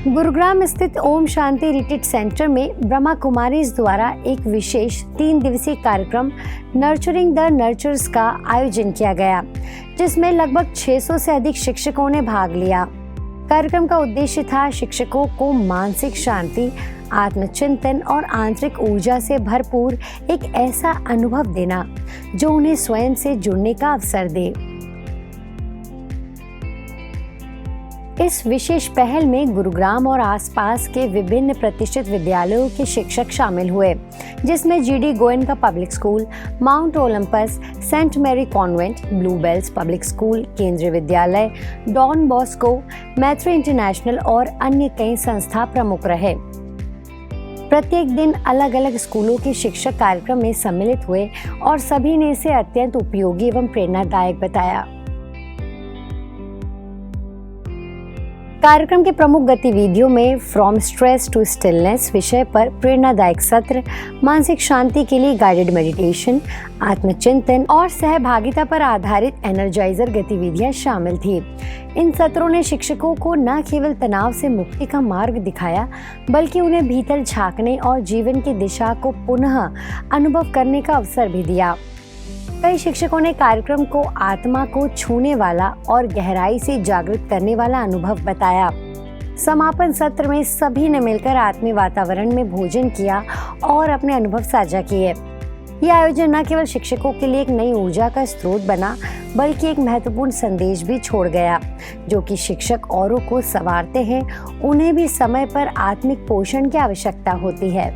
गुरुग्राम स्थित Om Shanti retreat centre में ब्रह्मा कुमारीज द्वारा एक विशेष 3 दिवसीय कार्यक्रम नर्चरिंग द नर्चर्स का आयोजन किया गया, जिसमें लगभग 600 से अधिक शिक्षकों ने भाग लिया। कार्यक्रम का उद्देश्य था शिक्षकों को मानसिक शांति, आत्मचिंतन और आंतरिक ऊर्जा से भरपूर एक ऐसा अनुभव देना जो उन्हें स्वयं से जुड़ने का अवसर दे। इस विशेष पहल में गुरुग्राम और आसपास के विभिन्न प्रतिष्ठित विद्यालयों के शिक्षक शामिल हुए, जिसमें GD Goenka public school, Mount Olympus, Saint Mary convent, Blue Bells public school, Kendriya Vidyalaya, don Bosco, मैत्री इंटरनेशनल और अन्य कई संस्था प्रमुख रहे। प्रत्येक दिन अलग अलग स्कूलों के शिक्षक कार्यक्रम में सम्मिलित हुए और सभी ने इसे अत्यंत उपयोगी एवं प्रेरणादायक बताया। कार्यक्रम के प्रमुख गतिविधियों में फ्रॉम स्ट्रेस टू स्टिलनेस विषय पर प्रेरणादायक सत्र, मानसिक शांति के लिए गाइडेड मेडिटेशन, आत्मचिंतन और सहभागिता पर आधारित एनर्जाइजर गतिविधियां शामिल थी। इन सत्रों ने शिक्षकों को न केवल तनाव से मुक्ति का मार्ग दिखाया, बल्कि उन्हें भीतर झांकने और जीवन की दिशा को पुनः अनुभव करने का अवसर भी दिया। कई शिक्षकों ने कार्यक्रम को आत्मा को छूने वाला और गहराई से जागृत करने वाला अनुभव बताया। समापन सत्र में सभी ने मिलकर आत्मीय वातावरण में भोजन किया और अपने अनुभव साझा किए। यह आयोजन न केवल शिक्षकों के लिए एक नई ऊर्जा का स्रोत बना, बल्कि एक महत्वपूर्ण संदेश भी छोड़ गया, जो कि शिक्षक औरों को संवारते हैं, उन्हें भी समय पर आत्मिक पोषण की आवश्यकता होती है।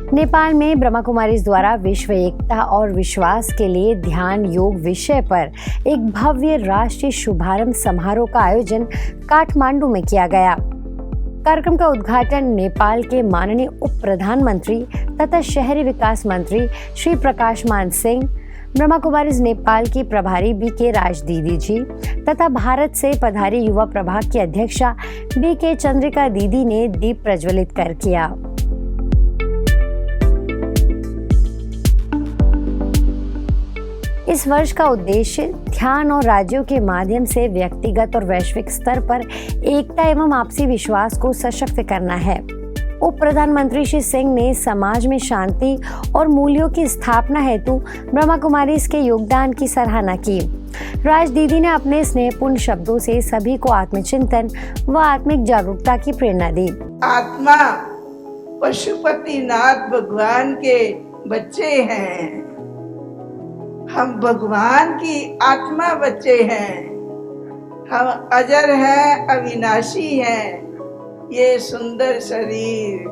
नेपाल में ब्रह्मा कुमारीज द्वारा विश्व एकता और विश्वास के लिए ध्यान योग विषय पर एक भव्य राष्ट्रीय शुभारंभ समारोह का आयोजन काठमांडू में किया गया। कार्यक्रम का उद्घाटन नेपाल के माननीय उप प्रधानमंत्री तथा शहरी विकास मंत्री श्री प्रकाश मान सिंह, ब्रह्मा कुमारीज नेपाल की प्रभारी बीके राज दीदी जी तथा भारत से पधारी युवा प्रभाग की अध्यक्षा बीके चंद्रिका दीदी ने दीप प्रज्वलित कर किया। इस वर्ष का उद्देश्य ध्यान और राज्यों के माध्यम से व्यक्तिगत और वैश्विक स्तर पर एकता एवं आपसी विश्वास को सशक्त करना है। उप प्रधानमंत्री श्री सिंह ने समाज में शांति और मूल्यों की स्थापना हेतु ब्रह्मा कुमारीज के योगदान की सराहना की। राज दीदी ने अपने स्नेहपूर्ण शब्दों से सभी को आत्मचिंतन व आत्मिक जागरूकता की प्रेरणा दी। आत्मा पशुपतिनाथ भगवान के बच्चे हैं, हम भगवान की आत्मा बच्चे हैं, हम अजर हैं, अविनाशी हैं। ये सुंदर शरीर,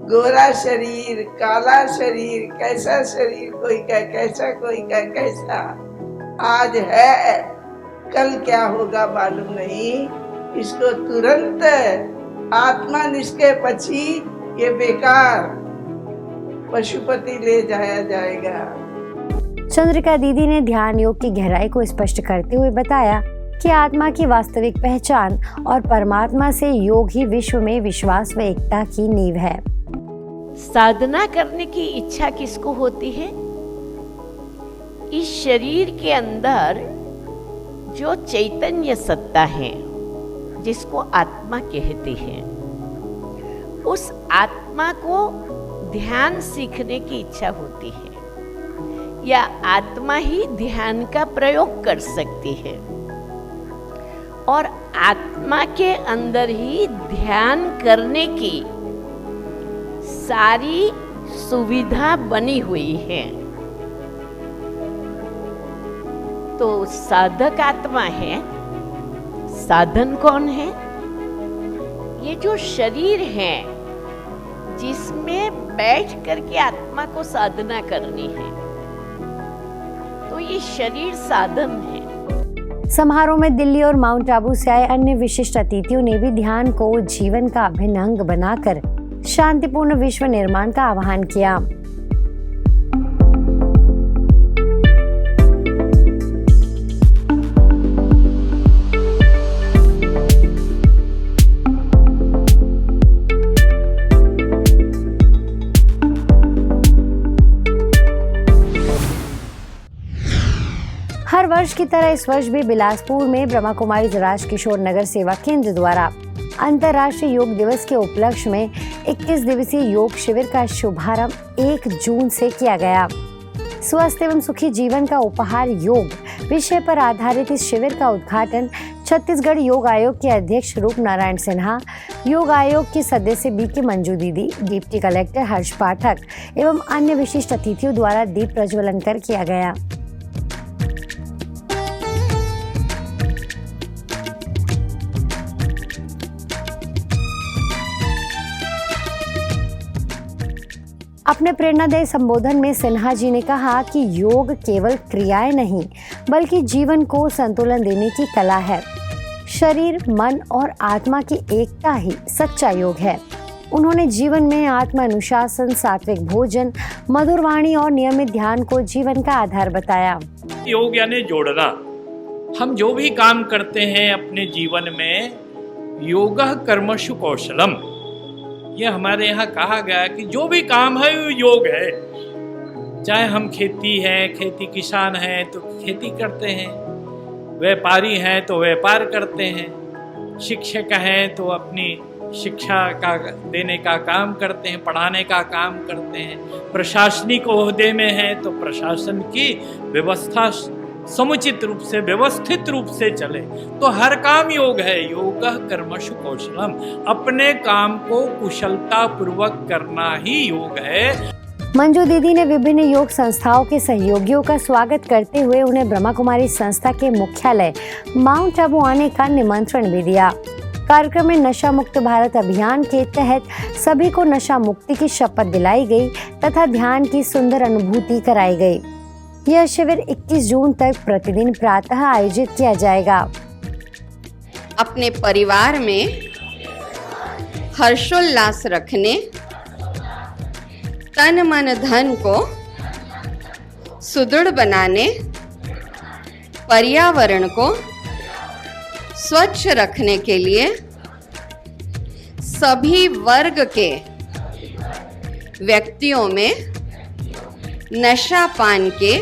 गोरा शरीर, काला शरीर, कैसा शरीर कोई का कैसा, कोई का कैसा, आज है कल क्या होगा मालूम नहीं। इसको तुरंत आत्मा निष्के पछी ये बेकार पशुपति ले जाया जाएगा। चंद्रिका दीदी ने ध्यान योग की गहराई को स्पष्ट करते हुए बताया कि आत्मा की वास्तविक पहचान और परमात्मा से योग ही विश्व में विश्वास व एकता की नींव है। साधना करने की इच्छा किसको होती है? इस शरीर के अंदर जो चैतन्य सत्ता है, जिसको आत्मा कहते हैं, उस आत्मा को ध्यान सीखने की इच्छा होती है, या आत्मा ही ध्यान का प्रयोग कर सकती है, और आत्मा के अंदर ही ध्यान करने की सारी सुविधा बनी हुई है। तो साधक आत्मा है, साधन कौन है? ये जो शरीर है जिसमें बैठ करके आत्मा को साधना करनी है, ये शरीर साधन है। समारोह में दिल्ली और माउंट आबू से आए अन्य विशिष्ट अतिथियों ने भी ध्यान को जीवन का अभिन्न अंग बनाकर शांतिपूर्ण विश्व निर्माण का आह्वान किया। हर वर्ष की तरह इस वर्ष भी बिलासपुर में ब्रह्मा कुमारी राजकिशोर नगर सेवा केंद्र द्वारा अंतर्राष्ट्रीय योग दिवस के उपलक्ष्य में 21 दिवसीय योग शिविर का शुभारंभ 1 जून से किया गया। स्वस्थ एवं सुखी जीवन का उपहार योग विषय पर आधारित इस शिविर का उद्घाटन छत्तीसगढ़ योग आयोग के अध्यक्ष रूप नारायण सिन्हा, योग आयोग की सदस्य बीके मंजू दीदी, डिप्टी कलेक्टर हर्ष पाठक एवं अन्य विशिष्ट अतिथियों द्वारा दीप प्रज्वलन कर किया गया। अपने प्रेरणादायी संबोधन में सिन्हा जी ने कहा कि योग केवल क्रियाएं नहीं बल्कि जीवन को संतुलन देने की कला है। शरीर, मन और आत्मा की एकता ही सच्चा योग है। उन्होंने जीवन में आत्म अनुशासन, सात्विक भोजन, मधुर वाणी और नियमित ध्यान को जीवन का आधार बताया। योग यानी जोड़ना। हम जो भी काम करते हैं अपने जीवन में, योगः कर्मसु कौशलम, ये हमारे यहाँ कहा गया कि जो भी काम है वो योग है। चाहे हम खेती किसान हैं तो खेती करते हैं, व्यापारी हैं तो व्यापार करते हैं, शिक्षक हैं तो अपनी शिक्षा का देने का काम करते हैं, पढ़ाने का काम करते हैं, प्रशासनिक ओहदे में हैं तो प्रशासन की व्यवस्था समुचित रूप से, व्यवस्थित रूप से चले, तो हर काम योग है। योगः कर्मसु कौशलम, अपने काम को कुशलता पूर्वक करना ही योग है। मंजू दीदी ने विभिन्न योग संस्थाओं के सहयोगियों का स्वागत करते हुए उन्हें ब्रह्मा कुमारी संस्था के मुख्यालय माउंट आबू आने का निमंत्रण भी दिया। कार्यक्रम में नशा मुक्त भारत अभियान के तहत सभी को नशा मुक्ति की शपथ दिलाई गई तथा ध्यान की सुंदर अनुभूति कराई गई। यह शिविर 21 जून तक प्रतिदिन प्रातः आयोजित किया जाएगा। अपने परिवार में हर्षोल्लास रखने, तन मन धन को सुदृढ़ बनाने, पर्यावरण को स्वच्छ रखने के लिए सभी वर्ग के व्यक्तियों में नशा पान के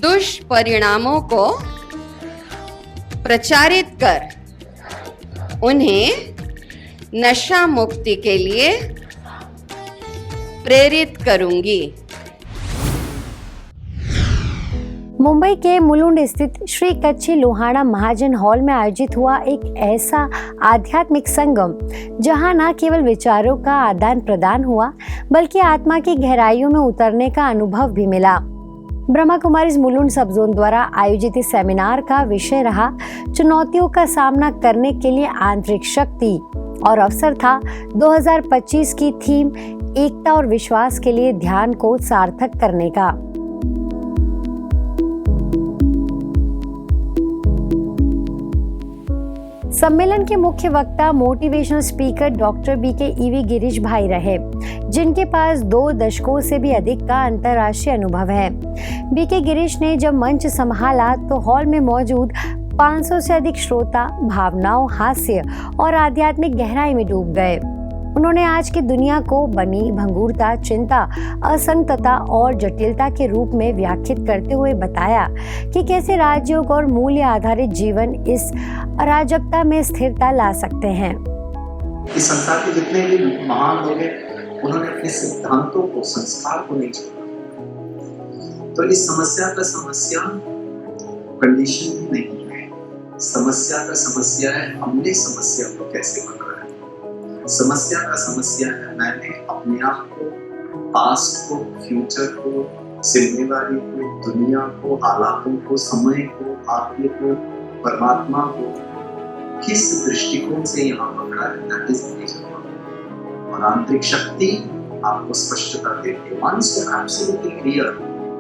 दुष्परिणामों को प्रचारित कर उन्हें नशा मुक्ति के लिए प्रेरित करूंगी। मुंबई के मुलुंड स्थित श्री कच्छी लोहाड़ा महाजन हॉल में आयोजित हुआ एक ऐसा आध्यात्मिक संगम जहां न केवल विचारों का आदान प्रदान हुआ बल्कि आत्मा की गहराइयों में उतरने का अनुभव भी मिला। ब्रह्मा कुमारीज मुलुंड सब जोन द्वारा आयोजित इस सेमिनार का विषय रहा चुनौतियों का सामना करने के लिए आंतरिक शक्ति और अवसर था 2025 की थीम एकता और विश्वास के लिए ध्यान को सार्थक करने का। सम्मेलन के मुख्य वक्ता motivational speaker doctor BK EV Girish bhai रहे, जिनके पास 2 दशकों से भी अधिक का अंतर्राष्ट्रीय अनुभव है। बीके गिरीश ने जब मंच संभाला तो हॉल में मौजूद 500 से अधिक श्रोता भावनाओं, हास्य और आध्यात्मिक गहराई में डूब गए। उन्होंने आज की दुनिया को बनी भंगुरता, चिंता, असंगतता और जटिलता के रूप में व्याख्यात करते हुए बताया कि कैसे राजयोग और मूल्य आधारित जीवन इस अराजकता में स्थिरता ला सकते हैं। इस संसार के जितने भी महान लोग हैं, उन्होंने अपने सिद्धांतों को, संस्कार को नहीं छोड़ा। तो इस समस्या का समस्या कंडीशन ही नहीं है, समस्या का समस्या है हमने समस्या को कैसे पकड़ा है। समस्या का समस्या है मैंने अपने आप को, पास्ट को, फ्यूचर को, जिम्मेदारी को, दुनिया को, हालातों को, समय को, आत्मा को, परमात्मा को किस दृष्टिकोण से यहाँ पकड़ा है। That is the major problem. और आंतरिक शक्ति आपको स्पष्टता देती है। Once you're absolutely clear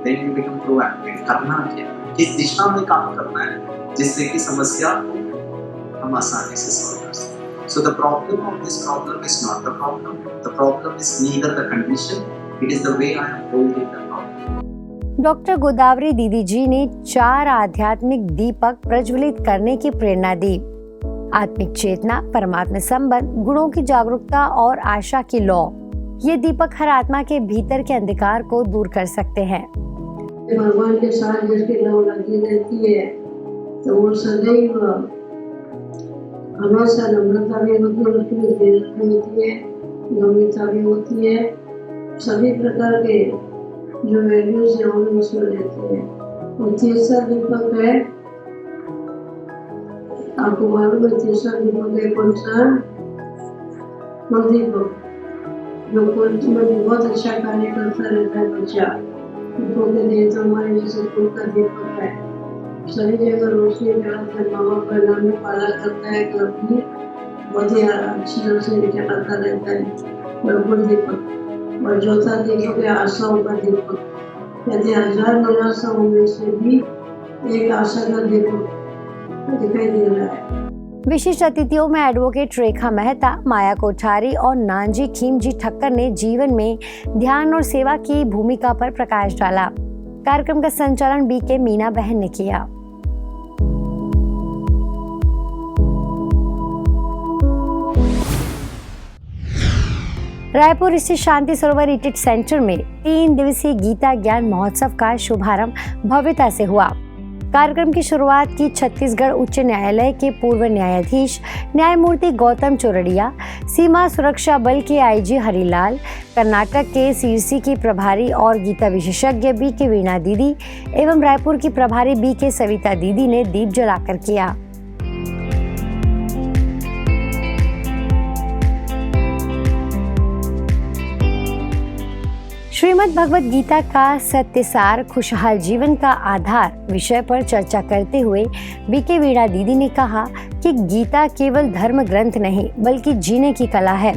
then you become proactive. करना क्या, किस दिशा में काम करना है जिससे कि समस्या को हम आसानी से सॉल्व कर सकें. So the problem of this problem is not the problem. The problem is neither the condition. It is the way I am holding the problem. Doctor Godavari दीदी जी ने 4 आध्यात्मिक दीपक प्रज्वलित करने की प्रेरणा दी. आत्मिक चेतना, परमात्मा संबंध, गुणों की जागरूकता और आशा की लौ. ये दीपक हर आत्मा के भीतर के अंधकार को दूर कर सकते हैं. भगवान के साथ जिसकी लौ लगी रहती है तो वो सदैव हमेशा नम्रता भी होती है, उसकी धीरज भी होती है, गंभीरता भी होती है. सभी प्रकार के जो वैल्यूज है वो उसमें रहती है. और तीसरा दीपक है, आपको मालूम है तीसरा दीपक है कौन सा? दीपक, जो कुल में बहुत अच्छा कार्य करता रहता है बच्चा. फूलों के लिए तो हमारे जैसे फूल का दीपक है. सभी जगह रोशनी फैलाता है, माँ बाप का नाम भी पाला करता है, घर भी बहुत ही अच्छी तरह से चलाता रहता है. बराबर दीपक. और चौथा दीपक है आशाओं का दीपक. कहते 1000 निराशाओं में से भी एक आशा का दीपक दिखाई दे रहा है. विशिष्ट अतिथियों में एडवोकेट रेखा मेहता, माया कोठारी और नानजी खीमजी ठक्कर ने जीवन में ध्यान और सेवा की भूमिका पर प्रकाश डाला. कार्यक्रम का संचालन बीके मीना बहन ने किया. रायपुर स्थित शांति सरोवर रिट्रीट सेंटर में 3 दिवसीय गीता ज्ञान महोत्सव का शुभारंभ भव्यता से हुआ. कार्यक्रम की शुरुआत की छत्तीसगढ़ उच्च न्यायालय के पूर्व न्यायाधीश न्यायमूर्ति गौतम चोरडिया, सीमा सुरक्षा बल के आईजी हरिलाल, कर्नाटक के सीरसी की प्रभारी और गीता विशेषज्ञ बीके वीणा दीदी एवं रायपुर की प्रभारी बीके सविता दीदी ने दीप जलाकर किया. श्रीमद् भगवत गीता का सत्यसार खुशहाल जीवन का आधार विषय पर चर्चा करते हुए बीके वीणा दीदी ने कहा कि गीता केवल धर्म ग्रंथ नहीं बल्कि जीने की कला है.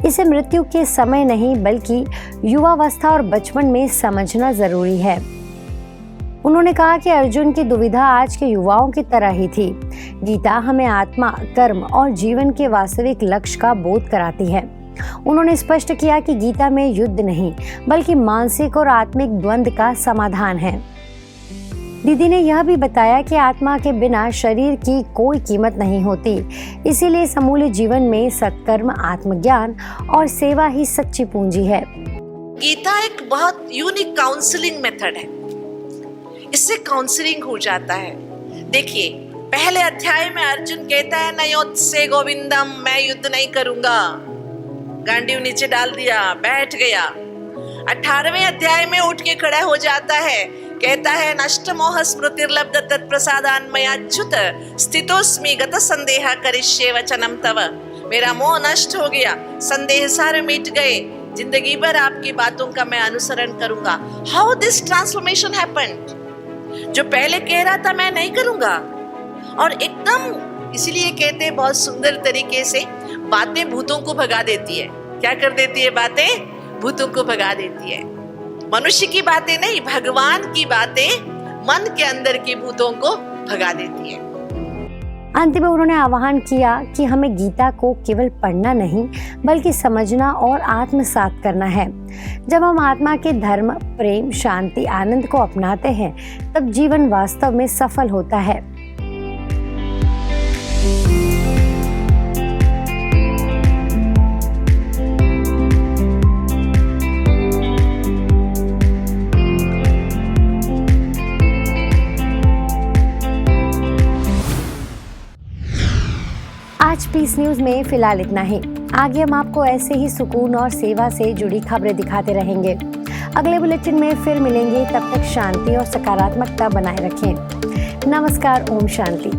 इसे मृत्यु के समय नहीं बल्कि युवावस्था और बचपन में समझना जरूरी है. उन्होंने कहा कि अर्जुन की दुविधा आज के युवाओं की तरह ही थी. गीता हमें आत्मा, कर्म और जीवन के वास्तविक लक्ष्य का बोध कराती है. उन्होंने स्पष्ट किया कि गीता में युद्ध नहीं बल्कि मानसिक और आत्मिक द्वंद्व का समाधान है. दीदी ने यह भी बताया कि आत्मा के बिना शरीर की कोई कीमत नहीं होती, इसीलिए समूल जीवन में सत्कर्म, आत्मज्ञान और सेवा ही सच्ची पूंजी है. गीता एक बहुत यूनिक काउंसलिंग मेथड है. इससे काउंसलिंग हो जाता है. देखिए, पहले अध्याय में अर्जुन कहता है नयोत्से गोविंदम, मैं युद्ध नहीं करूंगा. गांडीव नीचे डाल दिया, बैठ गया. 18वें अध्याय में उठ के खड़ा हो जाता है, कहता है नष्ट मोह स्मृतिर्लब्ध तत्प्रसादान मयाच्युत स्थितोस्मि गत संदेह करिष्ये वचनम तव. मेरा मोह नष्ट हो गया, संदेह सारे मिट गए, जिंदगी भर आपकी बातों का मैं अनुसरण करूंगा. How this transformation happened. जो पहले कह रहा था मैं नहीं करूंगा, और एकदम इसलिए कहते हैं बहुत सुंदर तरीके से बातें भूतों को भगा देती है. क्या कर देती है? बातें भूतों को भगा देती है. मनुष्य की बातें नहीं, भगवान की बातें मन के अंदर की भूतों को भगा देती है. अंत में उन्होंने आह्वान किया कि हमें गीता को केवल पढ़ना नहीं बल्कि समझना और आत्मसात करना है. जब हम आत्मा के धर्म, प्रेम, शांति, आनंद को अपनाते हैं तब जीवन वास्तव में सफल होता है. आज पीस न्यूज में फिलहाल इतना ही. आगे हम आपको ऐसे ही सुकून और सेवा से जुड़ी खबरें दिखाते रहेंगे. अगले बुलेटिन में फिर मिलेंगे. तब तक शांति और सकारात्मकता बनाए रखें. नमस्कार. ओम शांति.